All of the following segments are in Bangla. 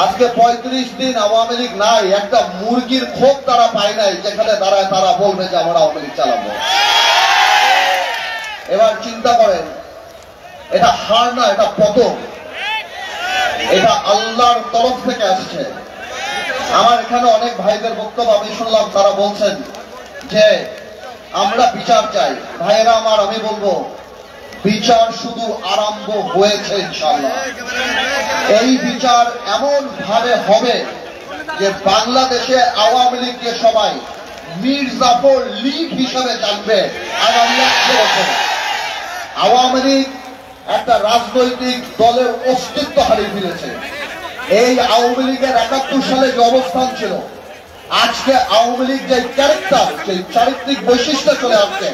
আজকে ৩৫ দিন আওয়ামী লীগ নাই, একটা মুরগির খোপ তারা পায় নাই যেখানে দাঁড়ায় তারা বলবে যে আমরা আওয়ামী লীগ চালাবো। এবার চিন্তা করেন, এটা হার না, এটা পতন, এটা আল্লাহর তরফ থেকে আসছে। আমার এখানে অনেক ভাইদের বক্তব্য আমি শুনলাম, তারা বলছেন যে আমরা বিচার চাই। ভাইয়েরা আমার, আমি বলবো বিচার শুধু আরম্ভ হয়েছে ইনশাআল্লাহ। এই বিচার এমন ভাবে হবে যে বাংলাদেশে আওয়ামী লীগকে সবাই মীর জাফর লীগ হিসাবে জানবে আগামী 100 বছর। আওয়ামী লীগ একটা রাজনৈতিক দলের অস্তিত্ব হারিয়ে ফেলেছে। এই আওয়ামী লীগের 71 সালে যে অবস্থান ছিল, আজকে আওয়ামী লীগ যে ক্যারেক্টার, যে চারিত্রিক বৈশিষ্ট্য চলে আসছে,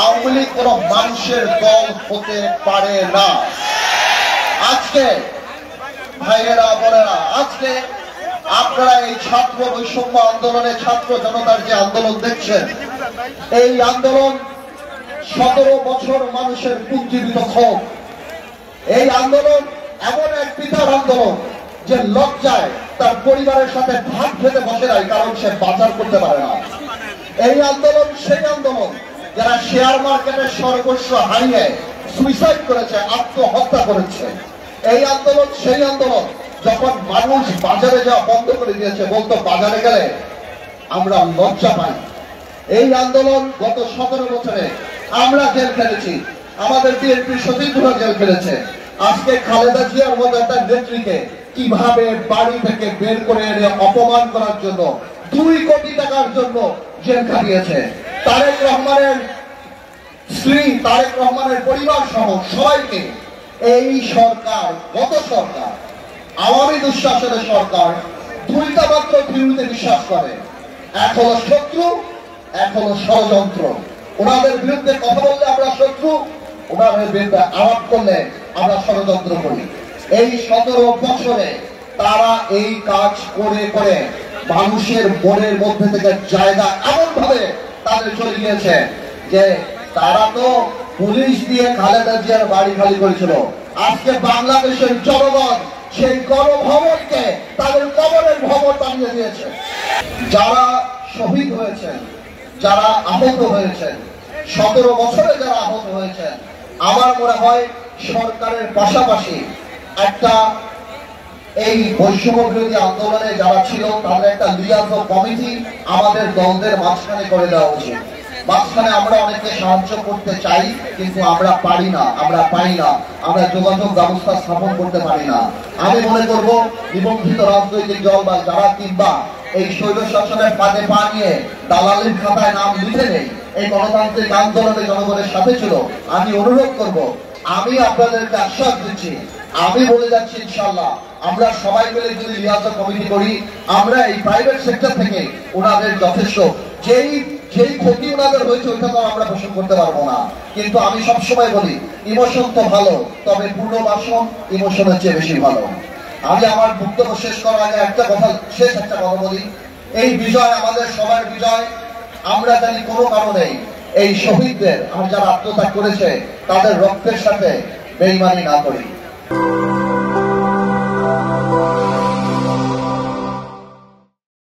আওয়ামী লীগ কোন মানুষের দল হতে পারে না। আজকে ভাইয়েরা বোনেরা, আজকে আপনারা এই ছাত্র বৈষম্য আন্দোলনে ছাত্র জনতার যে আন্দোলন দেখছেন, এই আন্দোলন 17 বছর মানুষের পুঞ্জীবিত ক্ষোভ। এই আন্দোলন এমন এক পিতার আন্দোলন যে লজ্জায় তার পরিবারের সাথে ভাত খেতে বসে নাই, কারণ সে বাজার করতে পারে না। এই আন্দোলন সেই আন্দোলন যারা শেয়ার মার্কেটের সর্বস্ব হারিয়ে সুইসাইড করেছে, আত্মহত্যা করেছে। এই আন্দোলন সেই আন্দোলন যখন মানুষ বাজারে যাওয়া বন্ধ করে দিয়েছে, বলতো বাজারে গেলে আমরা লজ্জা পাই। এই আন্দোলন গত 17 বছরে আমরা জেল খেলেছি, আমাদের বিএনপির সচিবরা জেল খেলেছে। আজকে খালেদা জিয়ার মতো একটা নেত্রীকে কিভাবে বাড়ি থেকে বের করে এনে অপমান করার জন্য 2 কোটি টাকার জন্য জেল খাটিয়েছে। তারেক রহমানের স্ত্রী, তারেক রহমানের পরিবার সহ সবাইকে এই সরকার, গত সরকার, আওয়ামী দুঃশাসনের সরকার, 2টা মাত্র থিওরিতে বিশ্বাস করে। এক হলো শত্রু, এক হলো ষড়যন্ত্র। ওনাদের বিরুদ্ধে কথা বললে আমরা শত্রু, ওনাদের বিরুদ্ধে আলাপ করলে আমরা ষড়যন্ত্র করি। এই 17 বছরে তারা এই কাজ করে করে মানুষের মনের মধ্যে থেকে জায়গা এমন ভাবে তাদের চলে গিয়েছে যে তারা তো পুলিশ দিয়ে খালেদা জিয়ার বাড়ি খালি করেছিল। আজকে বাংলাদেশের জনগণ সেই গণভবনকে তাদের কবরের ভবন বানিয়ে দিয়েছে। যারা শহীদ হয়েছেন, যারা আহত হয়েছেন, 17 বছরে যারা আহত হয়েছেন, আমার মনে হয় সরকারের পাশাপাশি একটা এই বৈষম্য বিরোধী আন্দোলনে যারা ছিল তাদের একটা লিয়াজত কমিটি আমাদের দলদের মাঝখানে করে দেওয়া উচিত। মাঝখানে আমরা অনেকে সাহায্য করতে চাই, কিন্তু আমরা পারি না, আমরা পাই না, আমরা যোগাযোগ ব্যবস্থা স্থাপন করতে পারি না। আমি মনে করব নিবন্ধিত রাজনৈতিক দল বা যারা কিংবা এই স্বৈর শাসনের ফাঁদে পা নিয়ে দালালির খাতায় নাম লিখে নেই, এই গণতান্ত্রিক আন্দোলনে জনগণের সাথে ছিল, আমি অনুরোধ করব, আমি আপনাদেরকে আশ্বাস দিচ্ছি, আমি বলে যাচ্ছি ইনশাআল্লাহ আমরা সবাই মিলে যদি লিয়াজত কমিটি করি, আমরা এই প্রাইভেট সেক্টর থেকে ওনাদের যথেষ্ট যেই ক্ষতি ওনাদের হয়েছে ওইটা তো আমরা পোষণ করতে পারবো না। কিন্তু আমি সবসময় বলি, ইমোশন তো ভালো, তবে পুনর্বাসন ইমোশনের চেয়ে বেশি ভালো। আমি আমার বক্তব্য শেষ করার আগে একটা কথা বলি, এই বিজয় আমাদের সবার বিজয়। আমরা জানি কোনো কারণে এই শহীদদের আর যারা আত্মত্যাগ করেছে তাদের রক্তের সাথে বেইমানি না করি।